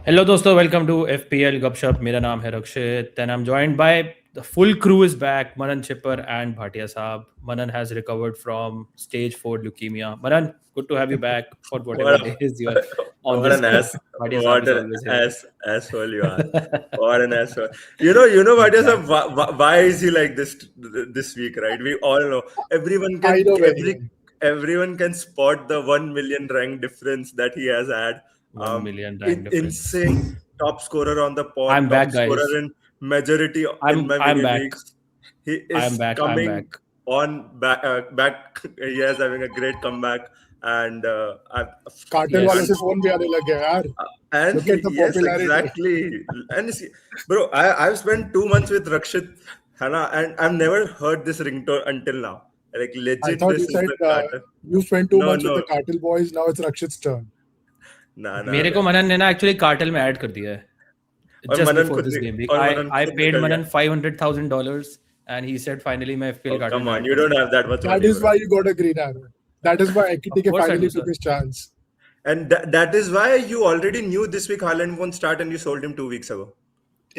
Hello दोस्तों, welcome to FPL गपशप। मेरा नाम है Rakshit and I am joined by the full crew is back, Manan Chipper and Bhatia साहब. Manan has recovered from stage 4 leukemia. Manan, good to have you back for What whatever a, days you are on what this an call. ass Bhatia saab what is an always asshole you are. here. What an asshole. You know what is Exactly. why is he like this week, right? We all know everyone I can know very well. everyone can spot the 1 million rank difference that he has had. 1 million rank difference. Insane top scorer on the pod, I'm top back, scorer guys. in majority in I'm my I'm mini back. leagues. He I'm is back. I'm coming back. on back. He is having a great comeback, and cartel वालों Yes. से phone भी आने लग गया यार. and Look at the yes, popularity. exactly. And see, bro, I've spent 2 months with Rakshit, Hannah, and I've never heard this ringtone until now. Like I legit, thought you this is said the Carter. you spent 2 No, months with the no, Cartel boys. Now it's Rakshit's turn. nah, मेरे को man. मनन ने ना actually cartel में add कर दिया है. और Just मनन before खुद this नि- game week, और I मनन I खुद paid निकल गया. Manan $500,000 and he said finally मैं FPL Oh, कार्टेल come में on, ऐड you कर don't सकता have that much That money, is bro. why you got a green arrow. That is why हूँ. Ekitike Of course I finally do, took sir. his chance. And that is why you already knew this week Haaland won't start, and you sold him 2 weeks ago.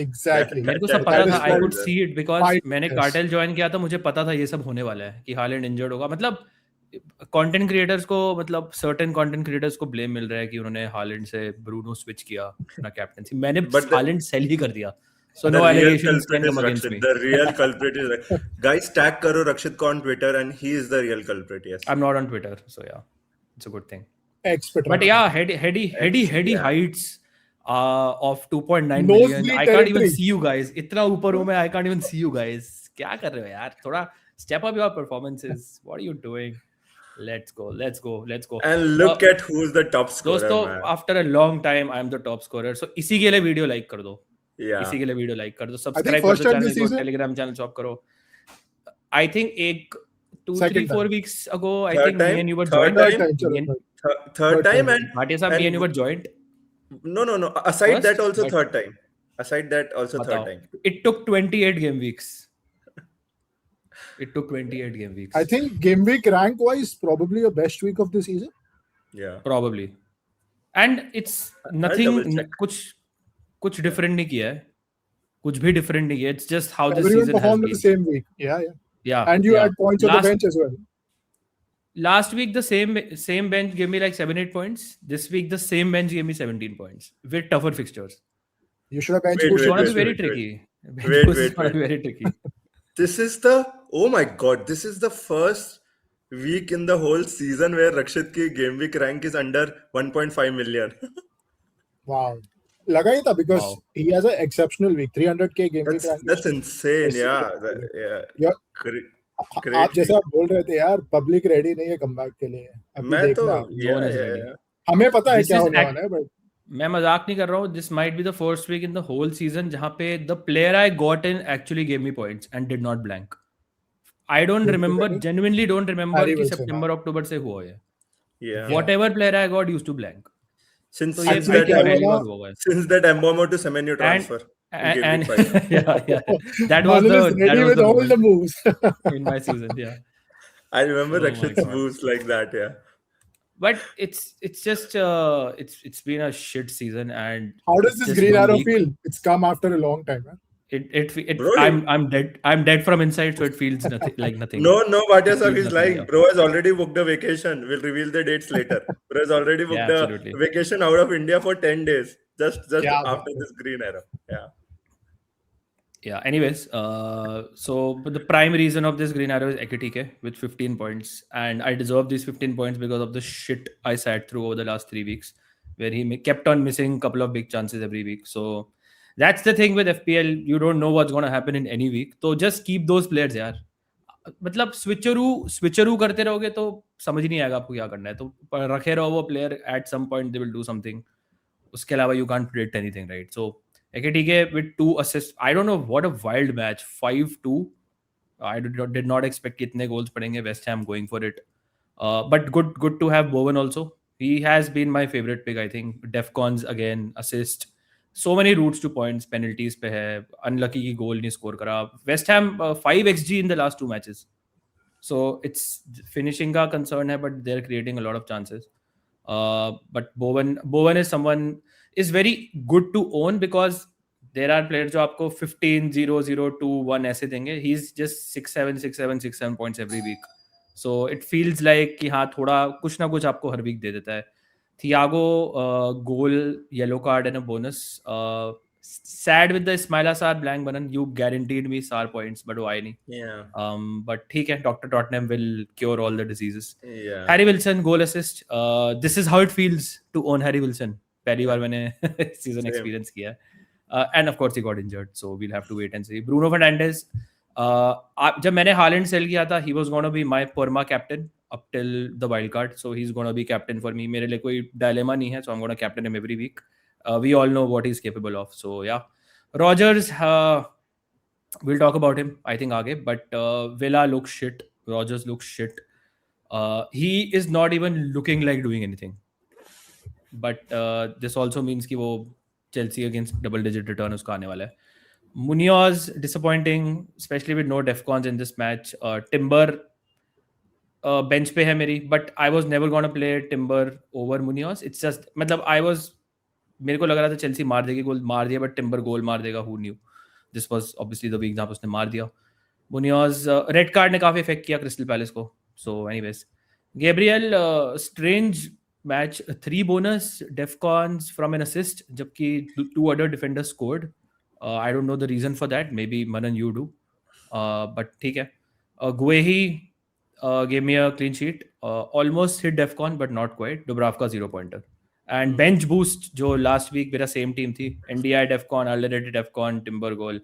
Exactly. मेरे को सब That पता That था. is I called could see it because fight. मैंने Yes. Cartel join किया था. मुझे पता था ये सब होने वाला है कि हालैंड इंजर्ड होगा. मतलब कंटेंट क्रिएटर्स को, मतलब सर्टेन कंटेंट क्रिएटर्स को ब्लेम मिल रहा है कि उन्होंने हालैंड से ब्रूनो स्विच किया अपना कैप्टनसी. मैंने But the हालैंड सेल ही कर दिया. So the no real allegations culprit can is come against Rakshit. me. The real culprit is guys. Tag karo Rakshit ko on Twitter, and he is the real culprit. Yes. I'm not on Twitter, so yeah, it's a good thing. Ex But Petra. yeah, heady Yeah. heights of 2.9 million. Nosebleed I can't even territory. see you guys. इतना ऊपर हूँ मैं. I can't even see you guys. क्या कर रहे हो यार? थोड़ा step up your performances. What are you doing? Let's go. And look at who's the top scorer, दोस्तों, man. after a long time, I am the top scorer. So इसी के लिए वीडियो लाइक कर दो. Yeah. इसी के लिए video like कर दो. I think सब्सक्राइब कर first दो time this चैनल को. season. टेलीग्राम चैनल स्वैप करो. I think 2, 3, Second 4 time. weeks ago, I Third think me time? and you were Third joined. Third time? time. Chalo, Me and third. Third time and Bhatia साहब, me and you were joined. no. Aside that First, also but third time. Aside that also third बताओ. time. It took 28 game weeks. It took 28 game weeks. I think game week rank wise, probably your best week of the season. Yeah. Probably. And it's I'll nothing. double check. कुछ different नहीं किया है. कुछ भी different नहीं किया. It's just how this Everyone season has performed in been. the same week. Yeah. Yeah. And you yeah. had points on the bench as well. Last week the same bench gave me like 7-8 points. This week the same bench gave me 17 points with tougher fixtures. You should have bench Wait, boosted. It's gonna be this very week. tricky. Wait. Gonna be very tricky. This is oh my god, this is the first week in the whole season where Rakshit ki game week rank is under 1.5 million. Wow. लगा ही था because Wow. he has an exceptional week. 300k game week rank. That's insane. Yes, Yeah. yeah. Yeah. आप Great जैसे week. आप बोल रहे थे यार, public ready नहीं है कमबैक के लिए. अभी मैं तो देखना. No one is ready. yeah. हमें पता है This क्या is होने वाला है, but मैं मजाक नहीं कर रहा हूँ. This might be the first week in the whole season जहाँ पे the player I got in actually gave me points and did not blank. I don't remember, genuinely don't remember Harry कि Wilson, सितंबर अक्टूबर से हुआ है. Yeah. Whatever player I got used to blank. Since तो ये since I that think पहली हुआ बार ना, हुआ है. since that Mbomo to Semenyo transfer in game week 5. yeah. That was Manan is that ready was with the all the moment moves. in my season. Yeah. I remember Oh my Rakshit's God. moves like that. Yeah. But it's just it's been a shit season. And How does it's this just green one arrow week. feel? It's come after a long time. Huh? Bro, I'm dead from inside, so it feels nothing like nothing. No, Bhatia It sir, feels he's nothing, lying. yeah. Bro has already booked a vacation. We'll reveal the dates later. Bro has already Yeah, booked absolutely. a vacation out of India for 10 days. Just Yeah, after this green arrow. Yeah. Yeah. Anyways, but the prime reason of this green arrow is Ekitike with 15 points, and I deserve these 15 points because of the shit I sat through over the last 3 weeks, where he kept on missing a couple of big chances every week. So that's the thing with FPL. You don't know what's gonna happen in any week. So just keep those players, यार. मतलब स्विचरू करते रहोगे तो समझ नहीं आएगा आपको क्या करना है. तो रखे रहो वो player. At some point they will do something. उसके अलावा you can't predict anything, right? So Ekitike with 2 assists. I don't know, what a wild match. 5-2. I did not expect कितने goals पड़ेंगे. West Ham going for it. But good to have Bowen also. He has been my favorite pick, I think. Defcons again, assist. So many routes to points. Penalties पे है. Unlucky की goal नहीं score करा. West Ham 5xG in the last 2 matches. So it's finishing का concern है, but they're creating a lot of chances. But Bowen is someone. is very good to own because there are players जो आपको 15, 0, 0, 2, 1 ऐसे देंगे. He's just 6-7, 6-7, 6-7 points every week. So it feels like कि हाँ थोड़ा कुछ ना कुछ आपको हर वीक दे देता है. Thiago, goal, yellow card and a bonus. Sad with the Ismaila Sarr blank button. You guaranteed me Sarr points, but why नहीं? Yeah. But ठीक है, Dr. Tottenham will cure all the diseases. Yeah. Harry Wilson, goal assist. This is how it feels to own Harry Wilson. पहली बार मैंने season Same. experience किया. And of course he got injured, so we'll have to wait and see. Bruno Fernandes. जब मैंने Holland cell किया था, he was gonna be my Parma captain up till the wild card, so he's gonna be captain for me. मेरे लिए कोई dilemma नहीं है, so I'm gonna captain him every week. We all know what he's capable of, so yeah. Rogers, we'll talk about him I think आगे, but Villa looks shit. Rogers looks shit. He is not even looking like doing anything. But this also means कि वो Chelsea against double digit return उसका आने वाला है. Munoz disappointing, especially with no defcons in this match. Timber bench पे है मेरी, but I was never gonna play Timber over Munoz. It's just मतलब मेरे को लग रहा था Chelsea मार देगी, गोल मार दिया, but Timber गोल मार देगा, who knew? This was obviously the week जहाँ पे उसने मार दिया. Munoz रेड कार्ड ने काफी इफेक्ट किया क्रिस्टल पैलेस को. So anyways, Gabriel, strange match, 3 bonus defcons from an assist, जबकि 2 other defenders scored. I don't know the reason for that. Maybe Manan you do. But ठीक है. Guehi gave me a clean sheet. Almost hit defcon but not quite. Dubravka 0-pointer. And bench boost जो last week मेरा same team थी. NDI defcon, Alderete defcon, Timber goal.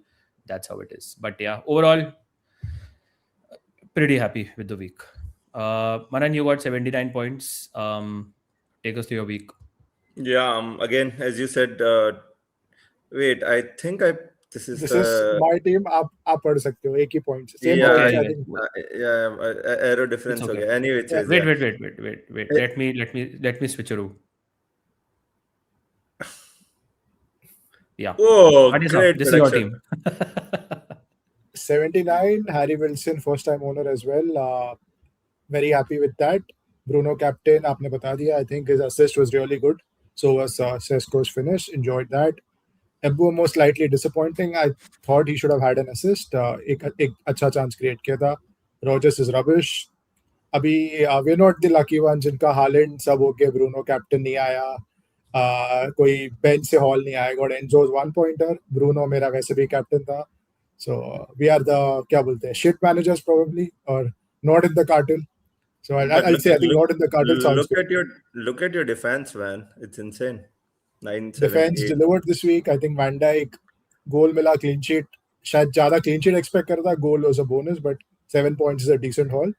That's how it is. But yeah, overall pretty happy with the week. Manan, you got 79 points. Take us to your week. Yeah. Again, as you said, wait. I think this is my team. आप पढ़ सकते हो, एक ही point से. Same Yeah, points, I anyway. think. Arrow difference. It's okay. Okay. Anyway, it is, Wait. Let me switcheroo. Yeah. Oh, What is great up? This is your prediction. team. 79, Harry Wilson, first time owner as well. Very happy with that. Bruno captain, आपने बता दिया. I think his assist was really good. So was Sesko's finish. Enjoyed that. Mbeumo slightly disappointing. I thought he should have had an assist. एक अच्छा chance create किया था. Rogers is rubbish. अभी we're not the lucky ones जिनका Haaland सब हो गया. Bruno captain नहीं आया. कोई bench से Hall नहीं आया. Got Enzo's 1-pointer. Bruno मेरा वैसे भी captain था. So we are the क्या बोलते हैं, shit managers probably, or not in the cartel. So I'll say I think not in the cartel sounds good. Look at your defense, man. It's insane. 9, 7, Defense 8. delivered this week. I think Van Dijk goal मिला, clean sheet. शायद ज़्यादा clean sheet expect कर था. Goal was a bonus, but 7 points is a decent haul.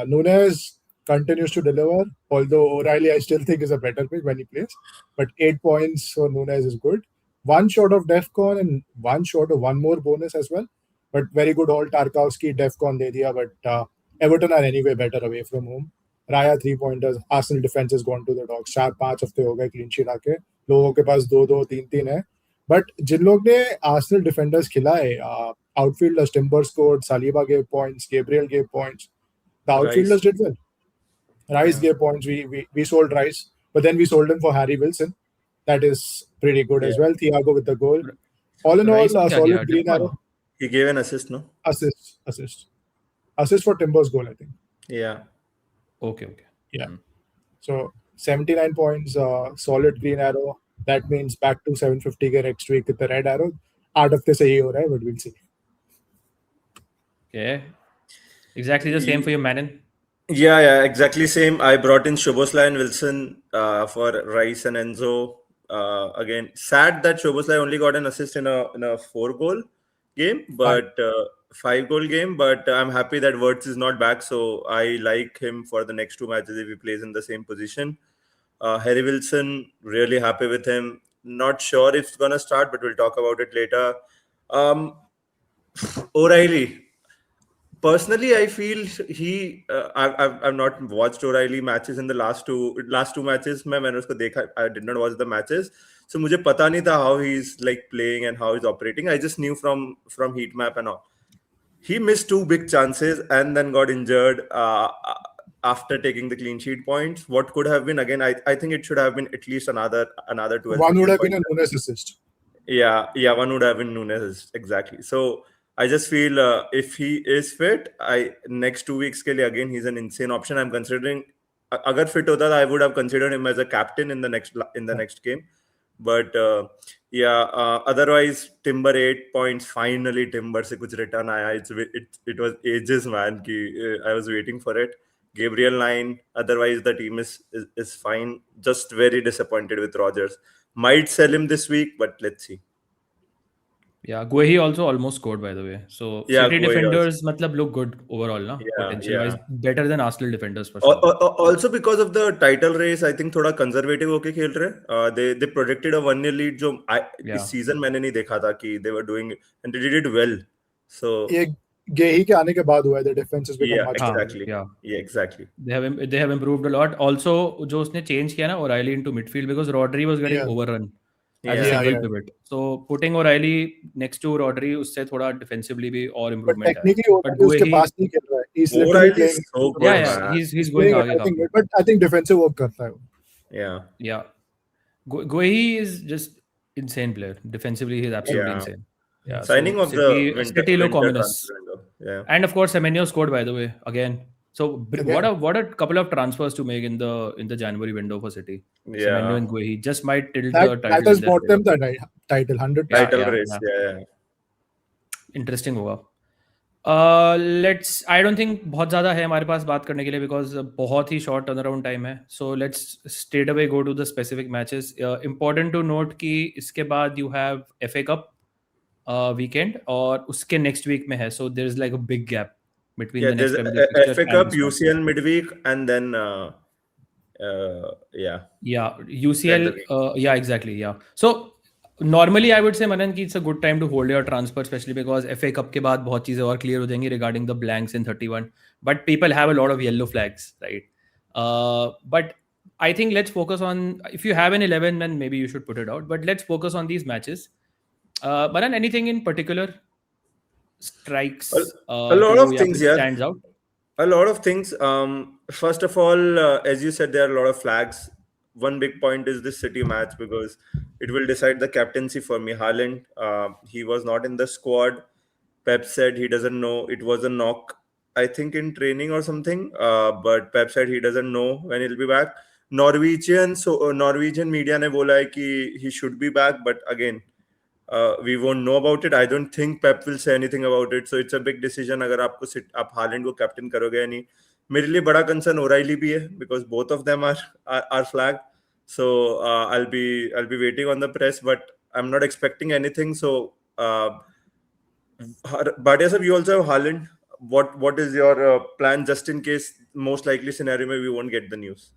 Nunes continues to deliver. Although O'Reilly I still think is a better pick when he plays, but 8 points for Nunes is good. One short of Defcon and one short of one more bonus as well. But very good all. Tarkowski Defcon दे दिया, but Everton are anyway better away from home. Raya 3-pointers. Arsenal defense has gone to the dogs. 4-5 हफ्ते हो गए clean sheet आके. लोगों के पास 2-2, 3-3 है. But जिन लोग ने Arsenal defenders खिलाए, outfielders Timber scored, Saliba gave points, Gabriel gave points. The outfielders did well. Rice gave points. We sold Rice, but then we sold him for Harry Wilson. That is pretty good as well. Thiago with the goal. All in all, solid green arrow. He gave an assist, no? Assist for Timber's goal, I think. Yeah. Okay. Yeah. So 79 points, solid green arrow. That means back to 750 next week with the red arrow. 8 हफ्ते से ये हो रहा है, but we'll see. Okay. Exactly the same for you, Manon. Yeah, exactly same. I brought in Szoboszlai and Wilson for Rice and Enzo. Again, sad that Szoboszlai only got an assist in a 4-goal game, but 5-goal game. But I'm happy that Wirtz is not back, so I like him for the next 2 matches if he plays in the same position. Harry Wilson, really happy with him. Not sure if it's gonna start, but we'll talk about it later. O'Reilly. Personally, I feel I've not watched O'Reilly matches in the last two matches. मैंने उसको देखा. I did not watch the matches, so मुझे पता नहीं था how he's like playing and how he's operating. I just knew from heat map and all. He missed 2 big chances and then got injured. after taking the clean sheet points. What could have been, again, I think it should have been at least another 12. One would 15 have been a points. Nunes assist. Yeah, one would have been Nunes, exactly. So I just feel if he is fit, next 2 weeks ke liye, again, he's an insane option. I'm considering, agar fit hota, I would have considered him as a captain in the next game. But otherwise, Timber 8 points. Finally, Timber se kuch return aaya. It was ages, man. I was waiting for it. Gabriel 9. Otherwise, the team is fine. Just very disappointed with Rodgers. Might sell him this week, but let's see. Yeah, Guehi also almost scored, by the way. So Yeah, City Guehi defenders matlab look good overall, na? Yeah, Potential wise, yeah. better than Arsenal defenders for sure. Also because of the title race, I think थोड़ा conservative होके खेल रहे. They projected a 1-0 lead जो Yeah. इस season मैंने नहीं देखा था कि they were doing, and they did it well. So ये गेही के आने के बाद हुआ है. The defense has become yeah, much better. exactly. Yeah. Yeah, exactly. They have improved a lot. Also, जो उसने change किया ना O'Reilly into midfield because Rodri was getting Yeah. overrun as a Yeah. single Yeah. pivot. So putting O'Reilly next to Rodri उससे थोड़ा defensively भी और But improvement आया. technically, But O'Reilly उसके Guehi, पास नहीं खेल रहा है. He's literally O'Reilly is playing. so good, yeah, man. he's going playing आगे attacking काफी. mid, but I think defensive work करता है वो. Yeah. Yeah, Guehi is just insane player. Defensively, he's absolutely Yeah. insane. Yeah, Signing so of the City look winter ominous. transfer window. Yeah. And of course, Semenyo scored, by the way, again. So Again. what a couple of transfers to make in the January window for City. Yeah. Semenyo and Guehi just might tilt the That title. has in their bought them favor. the title 100%. Yeah, Title yeah, race. Yeah. Interesting होगा. Let's. I don't think बहुत ज़्यादा है हमारे पास बात करने के लिए because बहुत ही short turnaround time है. So let's straight away go to the specific matches. Important to note कि इसके बाद you have FA Cup weekend और उसके next week में है. So there is like a big gap between the next There's Premier League fixture FA and Cup, this one. UCL midweek, and then Yeah, UCL. Yeah, exactly. Yeah. So normally I would say Manan ki it's a good time to hold your transfer, especially because FA Cup के बाद बहुत चीजें और clear हो जाएंगी regarding the blanks in 31. But people have a lot of yellow flags, right? But I think let's focus on, if you have an 11, then maybe you should put it out. But let's focus on these matches. Manan, anything in particular strikes? A lot of things, which yeah. stands out. A lot of things. First of all, as you said, there are a lot of flags. One big point is this City match because it will decide the captaincy for me. Haaland, he was not in the squad. Pep said he doesn't know. It was a knock, I think, in training or something. But Pep said he doesn't know when he'll be back. Norwegian media ne bola hai ki he should be back, but again, we won't know about it. I don't think Pep will say anything about it. So it's a big decision. अगर आप Holland को captain करोगे या नहीं. मेरे लिए बड़ा concern O'Reilly भी है because both of them are flagged. So I'll be waiting on the press, but I'm not expecting anything. So Bhatia sir, you also have Haaland. What is your plan just in case most likely scenario where we won't get the news?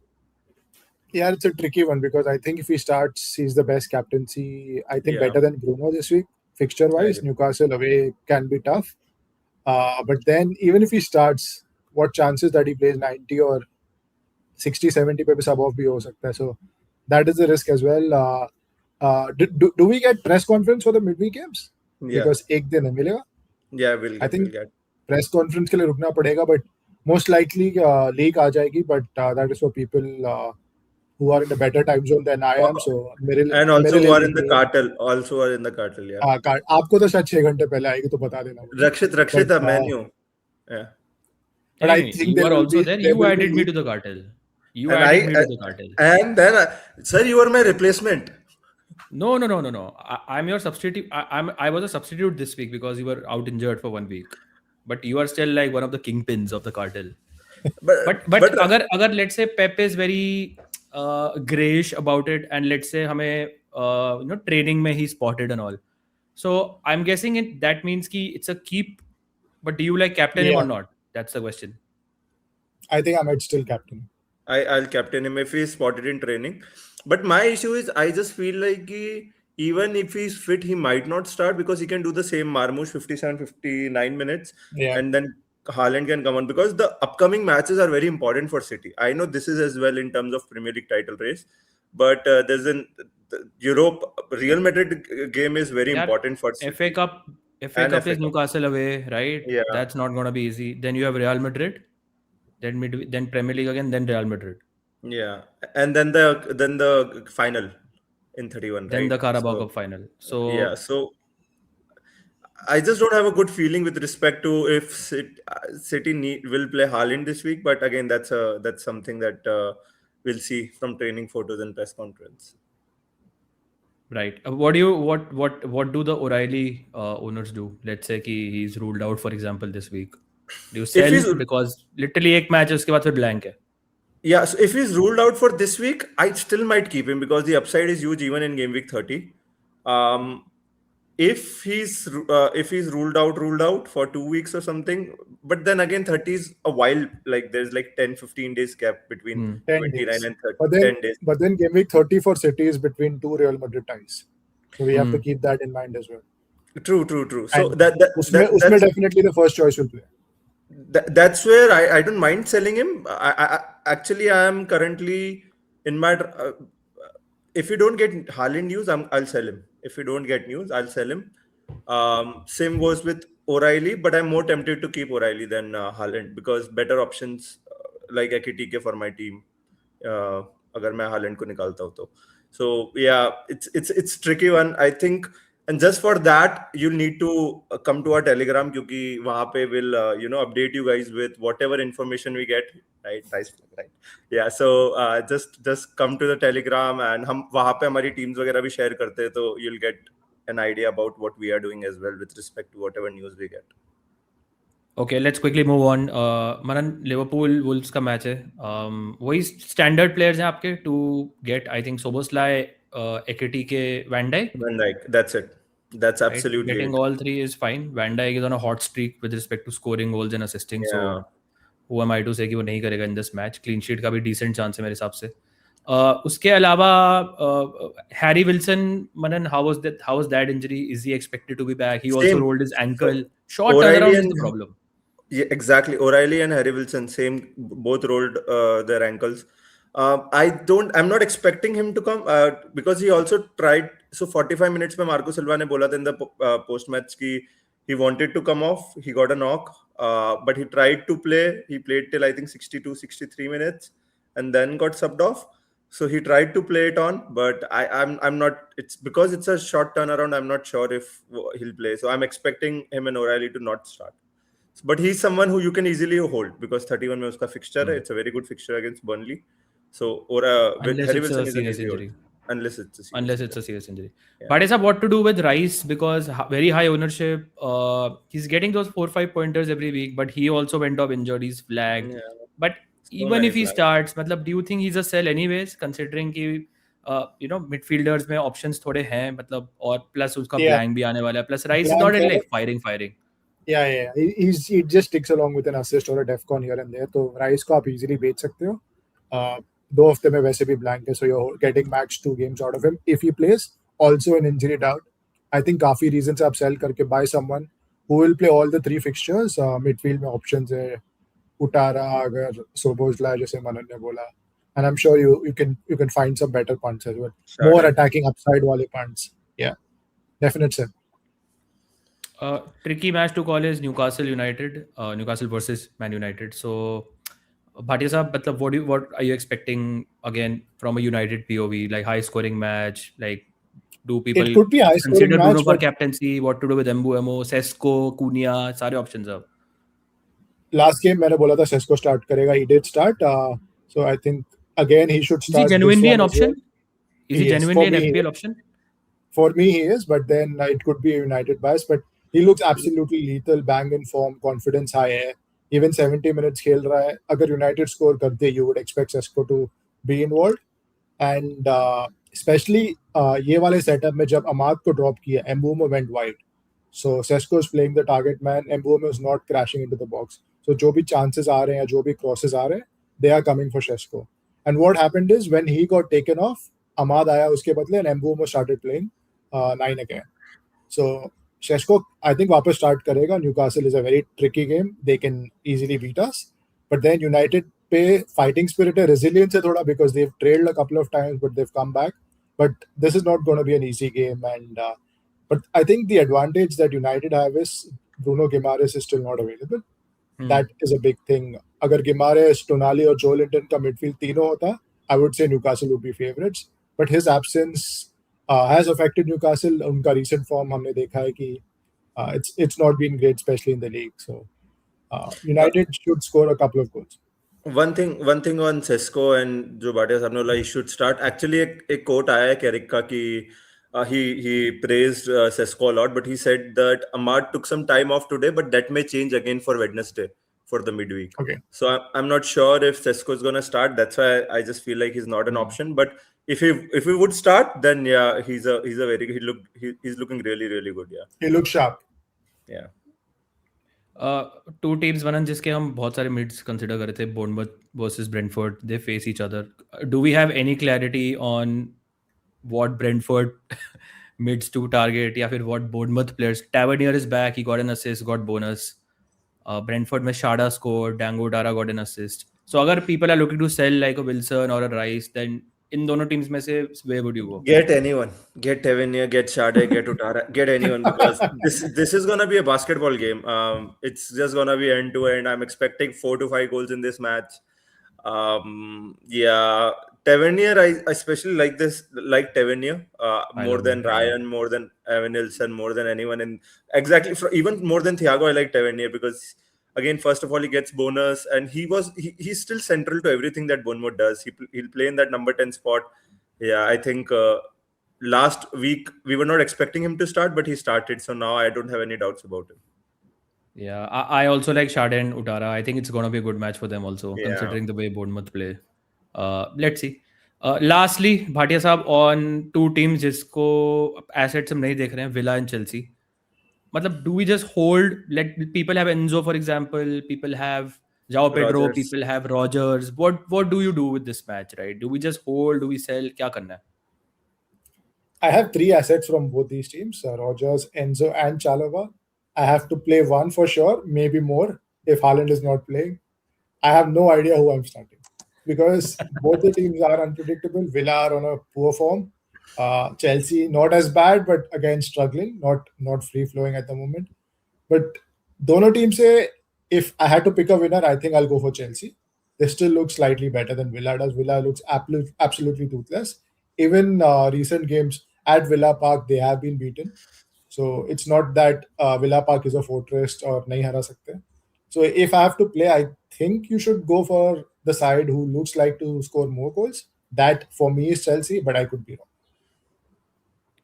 Yeah, it's a tricky one because I think if he starts, he's the best captaincy. I think Yeah. better than Bruno this week, fixture-wise. Yeah. Newcastle away can be tough. But then even if he starts, what chances that he plays 90 or 60, 70 पे भी sub off भी हो सकता है. So that is the risk as well. Do we get press conference for the midweek games? Yeah. Because एक दिन है मिलेगा. Yeah, we'll think- get. Press conference के लिए रुकना पड़ेगा, but most likely league आ जाएगी. But that is for people who are in a better time zone than I am. So And also who are in the cartel. Also are in the cartel, yeah. आपको तो शायद 6 घंटे पहले आएगी तो बता देना. Rakshit, But, menu. Yeah. But I Anyway, think you there are will also be- there. there You will added be- me to the cartel. You And added me I- to the cartel. And then, sir, you are my replacement. No. I'm your substitute. I was a substitute this week because you were out injured for 1 week. But you are still like one of the kingpins of the cartel. But agar let's say Pep is very grayish about it, and let's say हमें training में he spotted and all. So I'm guessing that means कि it's a keep. But do you like captain him or Yeah. not? That's the question. I think I might still captain. I'll captain him if he's spotted in training. But my issue is I just feel like even if he's fit, he might not start because he can do the same Marmoush 57, 59 minutes. Yeah. And then Haaland can come on because the upcoming matches are very important for City. I know this is as well in terms of Premier League title race, but there's the Europe Real Madrid game is very Yeah, important for City. FA Cup And is FA Cup. Newcastle away, right? Yeah. That's not going to be easy. Then you have Real Madrid. then Premier League again, then Real Madrid, Yeah, and then the final in 31, then right? the Carabao So Cup final. yeah, So so I just don't have a good feeling with respect to if City will play Haaland this week. But again, that's something that we'll see from training photos and press conference. right. What do the O'Reilly owners do? Let's say कि he's ruled out, for example, this week. Do you If sell he's because literally एक match है उसके बाद फिर blank है? Yeah, so if he's ruled out for this week, I still might keep him because the upside is huge even in game week 30. Um, if he's ruled out for 2 weeks or something, but then again 30 is a while, like there's like 10-15 days gap between 10 29 days. and 30, But then 10 days. but then game week 30 for City is between two Real Madrid ties. So we have to keep that in mind as well. True. So And that's usme definitely the first choice will play. that's where I don't mind selling him. Actually I am currently in my if you don't get Haaland news, I'll sell him. If you don't get news, I'll sell him. Same goes with O'Reilly, but I'm more tempted to keep O'Reilly than Haaland because better options like Ekitike for my team. अगर मैं Haaland को निकालता हूँ तो. So yeah, it's tricky one. I think, and just for that, you'll need to come to our Telegram क्योंकि वहाँ पे will update you guys with whatever information we get. Right. Yeah. So just come to the Telegram and हम वहाँ पे हमारी teams वगैरह भी share करते हैं तो you'll get an idea about what we are doing as well with respect to whatever news we get. Okay, let's quickly move on. Manan, Liverpool Wolves का मैच है. वही स्टैंडर्ड प्लेयर्स हैं आपके to get. I think Szoboszlai, Ekitike, Van Dijk. Van Dijk, that's it. That's Right? absolutely Getting it. all three is fine. Van Dijk is on a hot streak with respect to scoring goals and assisting. Yeah. So who am I to say कि वो नहीं करेगा in this match? Clean sheet का भी decent chance है मेरे हिसाब से. उसके अलावा Harry Wilson, Manan, how was that injury? Is he expected to be back? He also Same. rolled his ankle. Short O'Reilly turnaround is and- the problem. Yeah, exactly. O'Reilly and Harry Wilson, same, both rolled their ankles. I'm not expecting him to come because he also tried. So 45 minutes में Marco Silva ने बोला था in the post match कि he wanted to come off. He got a knock, but he tried to play. He played till I think 62, 63 minutes, and then got subbed off. So he tried to play it on, but I'm not. It's because it's a short turnaround. I'm not sure if he'll play. So I'm expecting him and O'Reilly to not start. But he's someone who you can easily hold because 31 में उसका fixture है. It's a very good fixture against Burnley. So Unless Harry it's Wilson a is an serious easy hold. injury. Unless it's a serious injury. Yeah. But it's what to do with Rice because very high ownership. He's getting those 4-5 pointers every week, but he also went off injured. He's flagged. Yeah. But even if he starts, मतलब, do you think he's a sell anyways? Considering कि midfielders में options थोड़े हैं, मतलब, और plus उसका blank भी आने वाला है. Plus Rice is not Blank like firing. Yeah. He just ticks along with an assist or a defcon here and there. तो Rice को आप easily बेच सकते हो. 2 हफ्ते में वैसे भी blank है, so you're getting max 2 games out of him. If he plays, also an injury doubt. I think काफी reasons आप sell करके buy someone who will play all the 3 fixtures. Midfield में options है. Utara, अगर Soboslai जैसे मनन ने बोला. And I'm sure you can find some better punts as well. Sure. More attacking upside वाले punts. Yeah. Definite sell. Tricky match to call is Newcastle versus Man United. So, Bhatia Saab, मतलब, what are you expecting again from a United POV? Like high scoring match? Like, do people It could be a high scoring consider match, Bruno for but captaincy? What to do with Mbuemo, Sesko, Cunha? सारे options are. last game मैंने बोला था Sesko start करेगा. He did start. So I think again he should Is he start. genuinely an this one as well. option? Is he He is. genuinely For an me, FPL option? For me, he is, but then it could be a United bias. But he looks absolutely lethal, bang in form, confidence high है. Even 70 minutes खेल रहा है. अगर United score करते, you would expect Sesko to be involved. And especially ये वाले setup में जब Ahmad को drop किया, Mbuemo went wide. So Sesko is playing the target man. Mbuemo is not crashing into the box. So जो भी chances आ रहे हैं, जो भी crosses आ रहे हैं, they are coming for Sesko. And what happened is when he got taken off, Ahmad आया उसके बदले and Mbuemo started playing 9 again. So Sesko, I think वापस start करेगा. Newcastle is a very tricky game. They can easily beat us. But then United पे fighting spirit है, resilience है थोड़ा because they've trailed a couple of times but they've come back. But this is not going to be an easy game. And but I think the advantage that United have is Bruno Guimaraes is still not available. That is a big thing. अगर Gimares, Tonali और Joelinton का midfield तीनों होता, I would say Newcastle would be favorites. But his absence has affected Newcastle. उनका recent form हमने देखा है कि it's not been great, especially in the league. So United should score a couple of goals. One thing on Sesko and जो भाटिया साहब ने बोला he should start. Actually एक quote आया है Carrick का कि he praised Sesko a lot, but he said that Ahmad took some time off today, but that may change again for Wednesday for the midweek. Okay. So I'm not sure if Sesko is going to start. That's why I just feel like he's not an option. But if he would start, then yeah, he's a very good. He's looking really good. Yeah. He looks sharp. Yeah. Two teams बनन जिसके हम बहुत सारे mids consider कर रहे थे, Bournemouth versus Brentford. They face each other. Do we have any clarity on what Brentford mids to target या फिर what Bournemouth players? Tavernier is back. He got an assist, got bonus. Brentford में Shada scored. Dango Dara got an assist. So अगर people are looking to sell like a Wilson or a Rice, then इन दोनों teams में से where would you go? Get anyone. Get Tavernier, get Shade, get Utara, get anyone, because this is gonna be a basketball game. It's just gonna be end to end. I'm expecting 4 to 5 goals in this match. Yeah, Tavernier, I especially like Tavernier more than Ryan, more than Evan Nilsson, more than anyone even more than Thiago. I like Tavernier because, again, first of all, he gets bonus, and he's still central to everything that Bournemouth does. He'll play in that number 10 spot. Yeah, I think last week we were not expecting him to start, but he started. So now I don't have any doubts about him. Yeah, I also like Shade and Utara. I think it's going to be a good match for them also, considering the way Bournemouth play. Let's see. Lastly, Bhatia Saab, on two teams जिसको assets हम नहीं देख रहे हैं, Villa and Chelsea. मतलब, do we just hold? Let people have Enzo, for example. People have João Pedro. Rodgers. People have Rodgers. What do you do with this match, right? Do we just hold? Do we sell? क्या करना है? I have 3 assets from both these teams, Rodgers, Enzo, and Chalobah. I have to play one for sure, maybe more if Haaland is not playing. I have no idea who I'm starting because both the teams are unpredictable. Villa are on a poor form. Chelsea not as bad, but again struggling, not free flowing at the moment. But dono teams say if I had to pick a winner, I think I'll go for Chelsea. They still look slightly better than Villa does. Villa looks absolutely toothless. Even recent games at Villa Park, they have been beaten. So it's not that Villa Park is a fortress or nahi hara sakte. So if I have to play, I think you should go for the side who looks like to score more goals. That for me is Chelsea, but I could be wrong.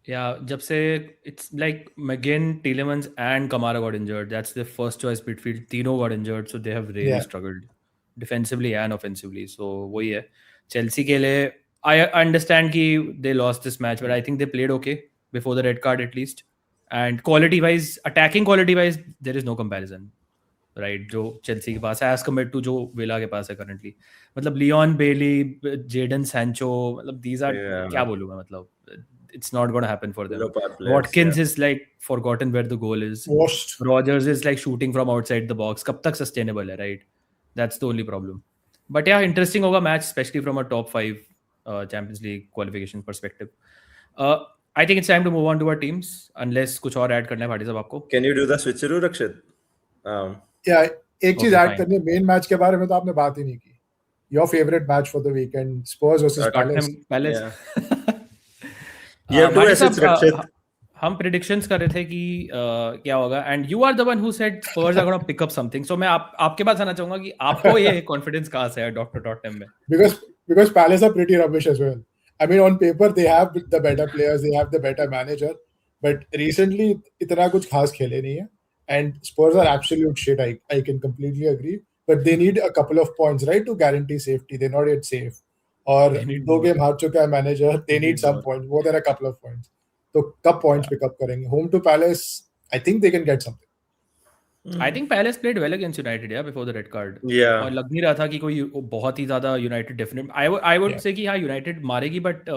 Yeah, जब से it's like McGinn, Tielemans and Kamara got injured. That's the first choice midfield. तीनों got injured, so they have really struggled defensively and offensively. So वही है. Chelsea के लिए I understand कि they lost this match, but I think they played okay before the red card at least. And quality wise, attacking quality wise, there is no comparison. Right, जो Chelsea के पास है as compared to जो Villa के पास है currently. मतलब Leon Bailey, Jadon Sancho, मतलब these are क्या बोलूँ मैं, मतलब it's not going to happen for them. Watkins is like forgotten where the goal is. Washed. Rodgers is like shooting from outside the box. कब तक sustainable है, right? That's the only problem. But yeah, interesting होगा match, especially from a top 5 Champions League qualification perspective. I think it's time to move on to our teams. Unless कुछ और add करना है भाटी साहब आपको. Can you do the switcheroo, Rakshit? Yeah, एक चीज add करनी है. मेन मैच के बारे में तो आपने बात ही नहीं की. Your favorite match for the weekend, Spurs versus Palace. हम predictions कर रहे थे कि क्या होगा, and you are the one who said Spurs are going to pick up something. So मैं आपके पास आना चाहूंगा कि आपको ये confidence कहाँ से है Dr. Tottenham में? Because Palace are pretty rubbish as well. I mean, on paper they have the better players, they have the better manager, but recently इतना कुछ खास खेले नहीं है. And Spurs are absolute shit. I can completely agree. But they need a couple of points, right, to guarantee safety. They're not yet safe. Or 2 game हार चुका है manager. They need some points, more than a couple of points. So कब points pick up करेंगे? Home to Palace, I think they can get something. I think Palace played well against United, before the red card. Yeah. और लग नहीं रहा था कि कोई बहुत ही ज़्यादा United definite. I would say कि हाँ United मारेगी, but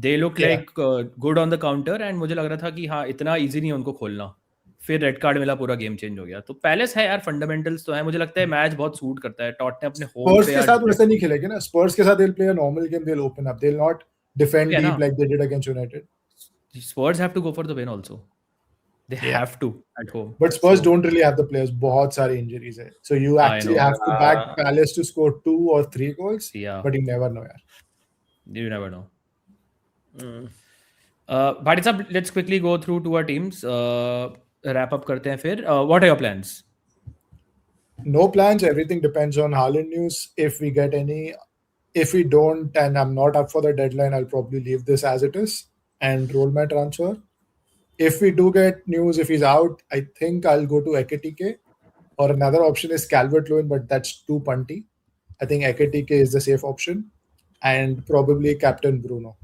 they look like good on the counter, and मुझे लग रहा था कि हाँ इतना easy नहीं है उनको खोलना. फिर रेड कार्ड मिला, पूरा गेम चेंज हो गया. तो पैलेस है यार, फंडामेंटल्स तो है. मुझे लगता है मैच बहुत सूट करता है. टॉटनहम अपने होम पे के साथ वैसे नहीं खेलेंगे ना. स्पर्स के साथ they'll play a normal game, they'll open up, they'll not defend deep like they did against United. Spurs have to go for the win also. They Yeah. have to at home. But Spurs So, don't really have the players. बहुत सारे injuries है. So you I actually know. have to back Palace to score 2 or 3 goals. Yeah. But you never know, yaar. You never know. Mm. Bhati sab, let's quickly go through to our teams. Wrap up करते हैं फिर. What are your plans? No plans. Everything depends on Haaland news. If we get any, if we don't, and I'm not up for the deadline, I'll probably leave this as it is and roll my transfer. If we do get news, if he's out, I think I'll go to Ekitike. Or another option is Calvert-Lewin, but that's too punty. I think Ekitike is the safe option. And probably Captain Bruno.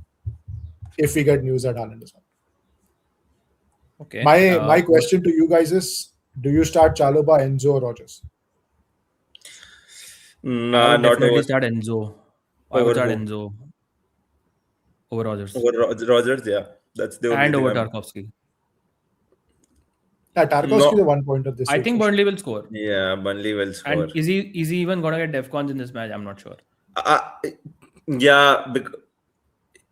If we get news that Haaland is out. Okay. My question to you guys is, do you start Chalobah, Enzo, or Rogers? Nah, I would not definitely over. start Enzo. I would Over start who? Enzo over Rodgers Over Rogers, yeah. That's the only and thing over I'm. Tarkovsky. Yeah, Tarkovsky No. the 1 point of this. I week think for sure. Burnley will score. Yeah, Burnley will score. And is he even gonna get Defcons in this match? I'm not sure. Yeah,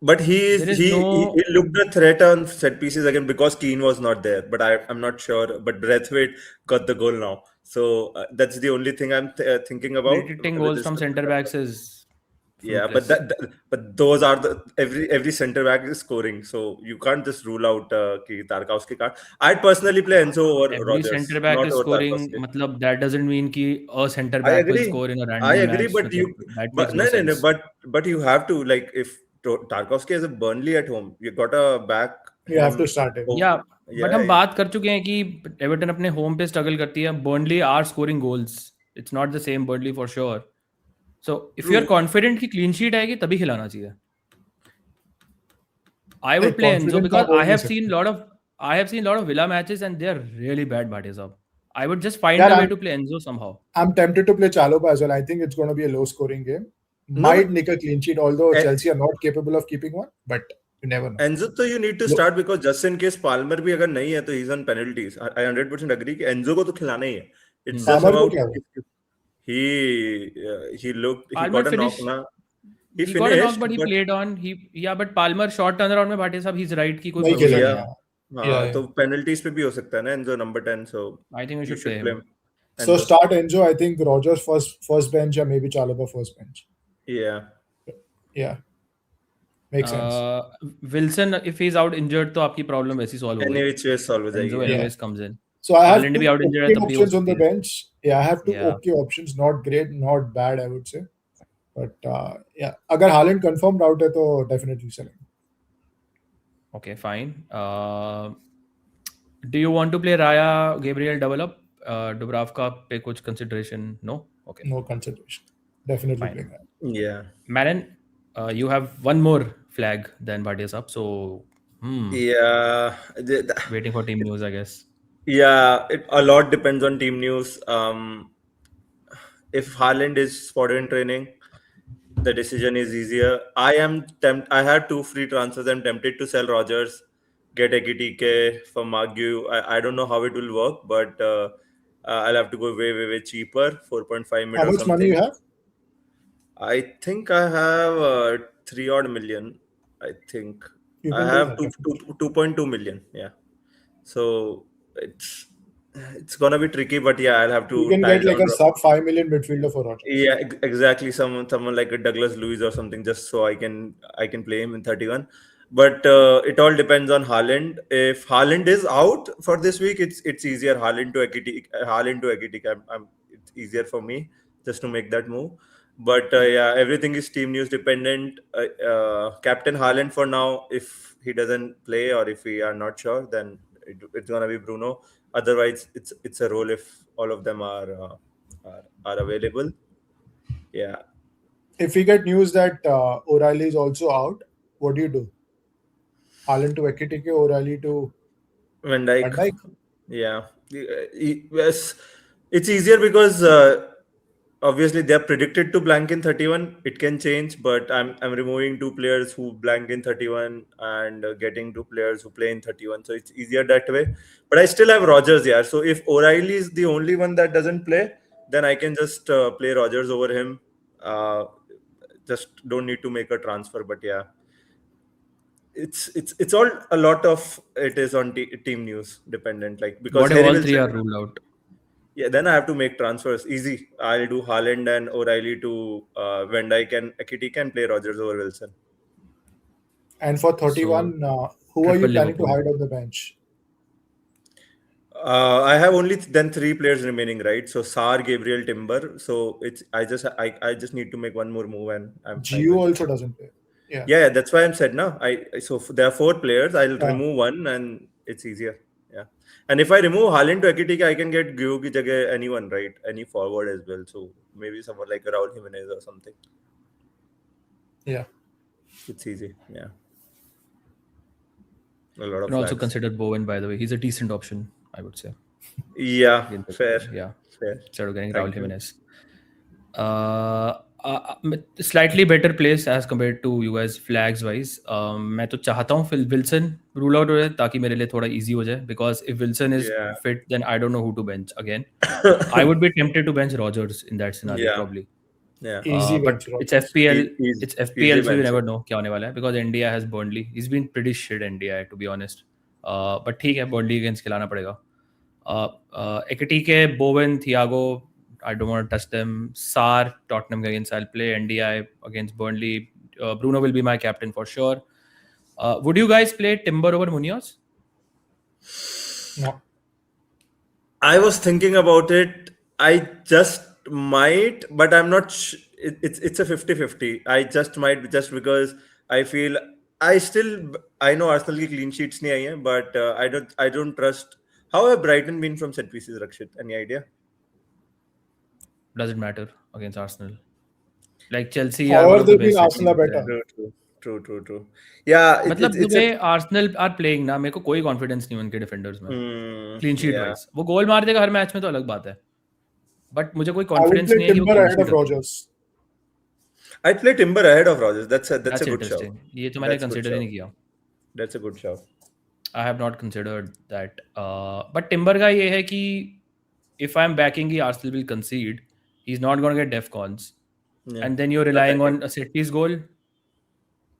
but he There is he no- looked a threat on set pieces again because Keane was not there. But I'm not sure. But Braithwaite got the goal now, so that's the only thing I'm thinking about. Predicting with goals this from centre backs is Yeah, but fruitless. but those are the every center back is scoring, so you can't just rule out कि Tarkowski can't. I'd personally play Enzo over Every Rodgers, centre back not is over scoring. Tarkowski. मतलब that doesn't mean कि a centre I back will agree. score in a I random agree, match. but That makes no no, sense. but you have to, like, if Tarkowski has a Burnley at home, you got to back You have to him. start him. Yeah, but हम Yeah, बात कर चुके हैं कि Everton अपने home पे struggle करती है. Burnley are scoring goals. It's not the same Burnley for sure. So if you are True. confident कि clean sheet आएगी तभी खिलाना चाहिए. I would Like, play Enzo confident because का बोल I नहीं have seen lot of Villa matches and they are really bad, Bhatia sahab. I would just find Yeah, a way I'm- to play Enzo somehow. I'm tempted to play Chalobah as well. I think it's going to be a low scoring game. No, Might but- nick a clean sheet, although Eh- Chelsea are not capable of keeping one, but you never know. Enzo तो you need to start because just in case Palmer भी अगर नहीं है तो he's on penalties. I 100% agree कि Enzo को तो खिलाना ही है. It's just Palmer को about क्या हुआ? he Palmer got a knock finished- ना. He got a knock, but he played on. But Palmer short turnaround में Bhatia sahab, he's right कि कोई नहीं भरोसा खेलेगा। नहीं है. हाँ, Yeah, तो penalties पे भी हो सकता है ना Enzo number 10, so I think we you should should play play him. So Enzo. start Enzo. I think Rogers first bench, or maybe Chalobah first bench. Yeah. Yeah, makes sense. Wilson if he's out injured तो आपकी problem वैसी solve हो Any गई. which way solve हो Enzo जाएगी. anyways comes in. So I have Haaland two भी out injured है okay तब भी हो options on the सकती है. bench. Yeah, I have two Yeah. okay options. Not great, not bad, I would say. But yeah, अगर Haaland confirmed out है तो definitely selling. Okay, fine. Do you want to play Raya Gabriel double up? Dubravka पे कुछ consideration? No? Okay. No consideration. Definitely Fine. playing that. Yeah. Manan, you have one more flag than Bhatia sahab, so Yeah. waiting for team news, I guess. Yeah, a lot depends on team news. If Haaland is spotted in training, the decision is easier. I had 2 free transfers. I'm tempted to sell Rogers, get Ekitike for Magu. I don't know how it will work, but I'll have to go way cheaper, 4.5 mid How or much something. money you have? I think I have 3 odd million. I think You I can do have that. 2.2 million. Yeah, so it's gonna be tricky, but yeah, I'll have to. You can tie get like down a sub 5 million midfielder for Rogers. Yeah, exactly. Someone like a Douglas Luiz or something, just so I can play him in 31. But it all depends on Haaland. If Haaland is out for this week, it's easier. Haaland to Ekitike. It's easier for me just to make that move. But yeah, everything is team news dependent. Captain Haaland for now. If he doesn't play or if we are not sure, then it's gonna be Bruno. Otherwise, it's a role if all of them are available. Yeah. If we get news that O'Reilly is also out, what do? Haaland to Ekitike, O'Reilly to Van Dijk. Van Dijk? Yeah. Yes. It's easier because obviously they're predicted to blank in 31. It can change, but I'm removing 2 players who blank in 31 and getting 2 players who play in 31. So it's easier that way. But I still have Rogers, yeah. So if O'Reilly is the only one that doesn't play, then I can just play Rogers over him. Just don't need to make a transfer, but yeah. it's all a lot of it is on team news dependent. Like because What if Harry all three Wilson, are ruled out? yeah, then I have to make transfers easy. I'll do Haaland and O'Reilly to Van Dijk and Ekitike and play Rodgers over Wilson. And for 31, who are you triple planning to Liverpool. hide on the bench? I have only then 3 players remaining, right? So Sar, Gabriel, Timber. So it's I just need to make one more move and I'm fine Gio with it. also doesn't play. Yeah. Yeah, that's why I'm said now. There are 4 players. I'll Yeah. remove one and it's easier. Yeah. And if I remove Haaland to Ekitike, I can get Gio ki jagah anyone, right? Any forward as well. So maybe someone like Raul Jimenez or something. Yeah. It's easy. Yeah. A lot You of can also flags. consider Bowen, by the way. He's a decent option, I would say. Yeah, fair. Yeah, Fair. instead of getting Thank Raul you. Jimenez. Slightly better place as compared to you guys flags wise. मैं तो चाहता हूँ fill Wilson rule out हो जाए ताकि मेरे लिए थोड़ा easy हो जाए because if Wilson is Yeah. fit then I don't know who to bench again. I would be tempted to bench Rodgers in that scenario Yeah. probably. Yeah. Easy But bench, it's Rodgers. FPL. Easy- It's FPL, easy so you bench. never know क्या होने वाला है because India has Burnley. He's been pretty shit India to be honest. But ठीक है Burnley against खिलाना पड़ेगा. Ekitike, Bowen, Thiago. I don't want to touch them. Sar, Tottenham against I'll play. NDI against Burnley. Bruno will be my captain for sure. Would you guys play Timber over Munoz? No. I was thinking about it. I just might, but I'm not. It's a 50-50. I just might just because I feel I know Arsenal की clean sheets नहीं आई हैं, but I don't trust. How have Brighton been from set pieces, Rakshit? Any idea? Doesn't matter against Arsenal. Like Chelsea However, are one of the they've been best. Arsenal are better. True. Yeah, मतलब the way Arsenal are playing ना मेरे को कोई confidence नहीं उनके defenders में. Clean sheet yeah. wise. वो गोल मार देगा हर मैच में तो अलग बात है. But मुझे कोई I would confidence play नहीं है कि वो Timber clean ahead sheet of रखेगा. Rodgers. I'd play Timber ahead of Rodgers. That's a good shout. interesting. ये तो मैंने That's good consider he shout. नहीं किया. That's a good shout. I have not considered that. But Timber का ये है कि if I'm backing कि Arsenal will concede, he's not going to get def cons. Yeah. And then you're relying on a set piece goal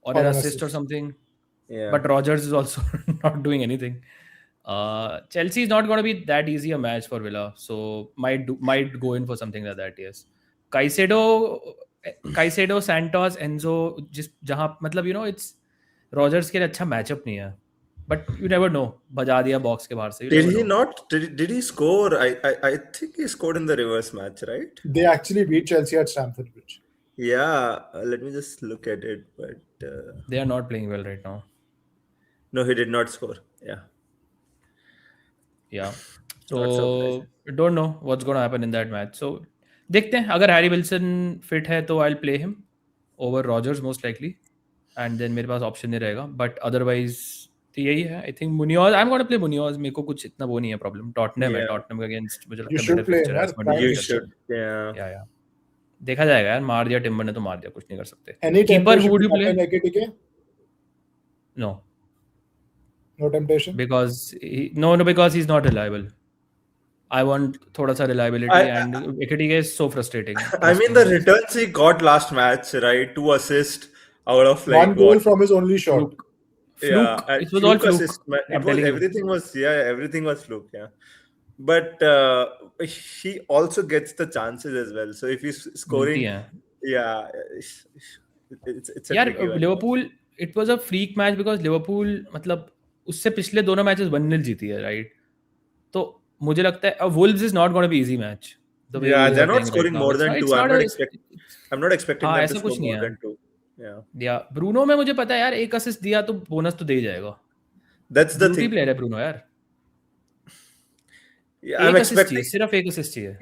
or an Or an assist or assist. something. Yeah. But Rodgers is also not doing anything. Chelsea is not going to be that easy a match for Villa, so might go in for something like that. Yes, Caicedo, Santos, Enzo, just जहाँ मतलब you know it's Rodgers के लिए अच्छा matchup नहीं है. But you never know. बजा दिया box के बाहर से. You Did never he know. not? Did he score? I think he scored in the reverse match, right? They actually beat Chelsea at Stamford Bridge. Yeah. Let me just look at it. But They are not playing well right now. no, he did not score. Yeah. Yeah. Not So don't know what's going to happen in that match. So देखते हैं अगर Harry Wilson fit है तो I'll play him over Rodgers most likely. And then मेरे पास option नहीं रहेगा. But otherwise तो यही है. I think Munoz. I'm going to play Munoz. मेरे को कुछ इतना वो नहीं है problem. Tottenham है. Yeah. Tottenham against मुझे लगता You है should better play fixture him, है. यार. Sunday Prime You fixture. should. Yeah. Yeah. देखा जाएगा यार. मार दिया टिम्बर ने तो मार दिया. कुछ नहीं कर सकते. Any Keeper, temptation who would you to play? captain Ekitike? No. No temptation? Because because he's not reliable. I want थोड़ा सा reliability and Ekitike is so frustrating. I mean, the returns he got last match, right? 2 assists out of like One goal what? from his only shot. Yeah, Fluke. and It was all fluke. assist, man. I'm telling you. Everything was fluke. Yeah, but he also gets the chances as well. So if he's scoring, मिलती हैं. yeah, it's a यार tricky one. Liverpool it was a freak match because Liverpool मतलब उससे पिछले दोनों matches 1-0 जीती है right. तो मुझे लगता है Wolves is not gonna be easy match. Yeah, they're not scoring more than 2. I'm not expecting हाँ, them ऐसा to कुछ score नहीं more है. than 2. Yeah, या ब्रूनो में मुझे पता है यार एक असिस्ट दिया तो बोनस तो दे ही जाएगा. that's the beauty thing. Player है ब्रूनो यार. Yeah, I'm एक असिस्ट expecting चाहिए, सिर्फ एक असिस्ट चाहिए.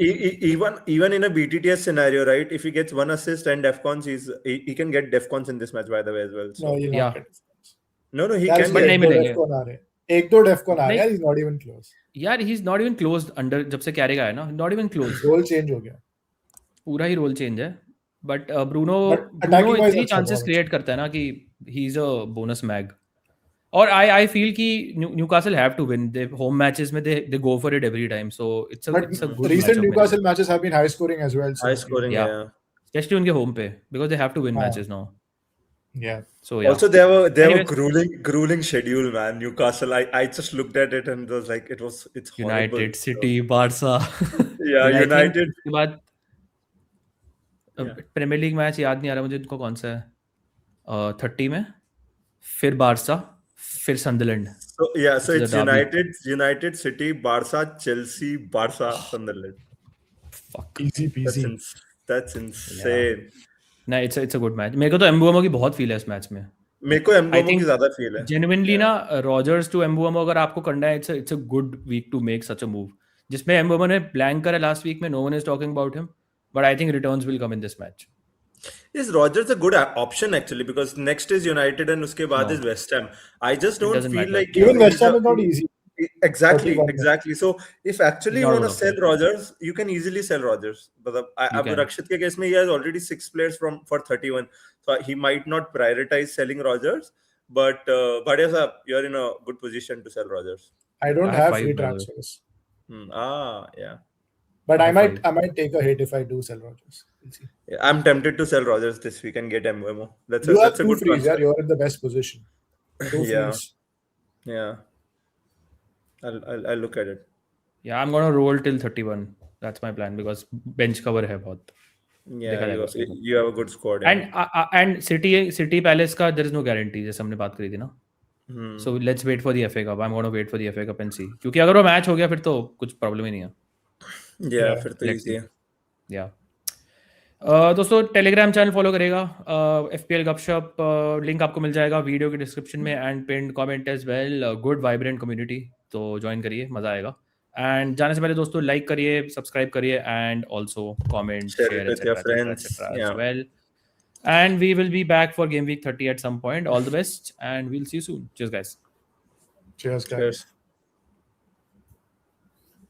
even in a BTTS scenario, right? If he gets 1 assist and defcons, he can get defcons in this match by the way as well. So No, he'll Yeah. not get defcons. no, he यार, can but इसमें नहीं एक दो मिलेंगे. defcon आ रहे हैं. एक दो defcon आ रहे हैं. नहीं. He's not even close. यार he is not even closed under जब से कैरेगा है ना. Not even close. Goal change हो गया. पूरा ही रोल चेंज है. But Bruno But attacking wise इतनी अच्छा चांसेस बहुत क्रिएट करता है ना कि he is a bonus mag. और आई फील कि Newcastle have to win. They home matches में they go for it every time. So it's a But गुड recent Newcastle matches have been high scoring as well. So high scoring. Yeah. Yeah. Specially उनके home पे because they have to win हाँ. Matches now. Yeah. So yeah. Also, they have a Anyways. grueling schedule, man. Newcastle. I just looked at it and was like, it's horrible. United City Barca Yeah, then I think United. उसके बाद Yeah. Premiere league match याद नहीं आ रहा मुझे इनको कौन सा है 30 में फिर बारसा फिर सनडरलैंड So which is a it's derby. United City, Barca, Chelsea, Barca, Sunderland. Fuck. Easy peasy. That's insane. नहीं इट्स अ गुड मैच मेरे को तो एम्बुएमो की बहुत फील है इस मैच में मेरे को आई एम्बोमो की थिंक ज्यादा फील है. जेन्युइनली ना रॉजर्स टू एम्बुएमो अगर आपको करना है it's a good week to make such a move जिसमें एम्बुएमो ने ब्लैंक करा लास्ट वीक में no one is talking about him but I think returns will come in this match Is Rogers a good option actually? Because next is United and uske baad No. is West Ham. I just It don't doesn't feel matter. like Even West Ham is not easy. Exactly, 41. exactly. So if actually you Not want to one of sell them. Rogers, you can easily sell Rogers. But You can. Rakshit ke case mein, he has already 6 players for 31, so he might not prioritize selling Rogers. But yes, you're in a good position to sell Rogers. I don't I have have 5 free by the way. transfers. Yeah. But I I have might 5. I might take a hit if I do sell Rogers. We'll see. Yeah, I'm tempted to sell Rogers this week and get Mbeumo. That's You have a two good frees, transfer. yeah. You're in the best position. Two Yeah. frees. Yeah. I'll look at it. Yeah, I'm gonna roll till 31. That's my plan because bench cover है बहुत. Yeah, देखा जाएगा उसके बाद. you have a good squad. Yeah. And City Palace का there is no guarantee जैसे हमने बात करी थी ना. So let's wait for the FA Cup. I'm gonna wait for the FA Cup and see. क्योंकि अगर वो मैच हो गया फिर तो कुछ प्रॉब्लम ही नहीं है. Yeah, फिर तो Let's easy है. या दोस्तों टेलीग्राम चैनल फॉलो करेगा FPL गपशप लिंक आपको मिल जाएगा वीडियो के डिस्क्रिप्शन में and pinned comment as well good vibrant community तो ज्वाइन करिए मजा आएगा एंड जाने से पहले दोस्तों लाइक करिए सब्सक्राइब करिए and also comment Share share it with your friends. Etcetera Yeah. As well and we will be back for game week 30 at some point all the best and we'll see you soon cheers guys Cheers, guys. Cheers.